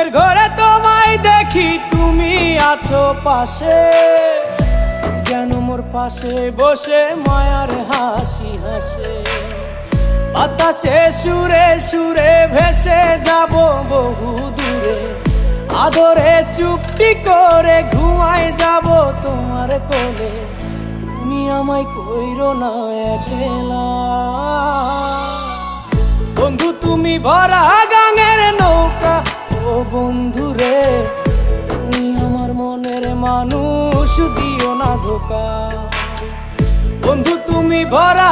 ঘুমের ঘরে তোমায় দেখি, তুমি আছো পাশে, যেন মোর পাশে বসে মায়ার হাসি হাসে। বাতাসে সুরে সুরে ভেসে যাব বহু দূরে, আদরে চুপটি করে ঘুমায় যাব তোমার কোলে। তুমি আমায় কইরো না একলা বন্ধু, তুমি ভরা গাঙের নৌকা। ও বন্ধু রে, তুমি আমার মনের মানুষ, দিও না ধোকা। বন্ধু তুমি ভরা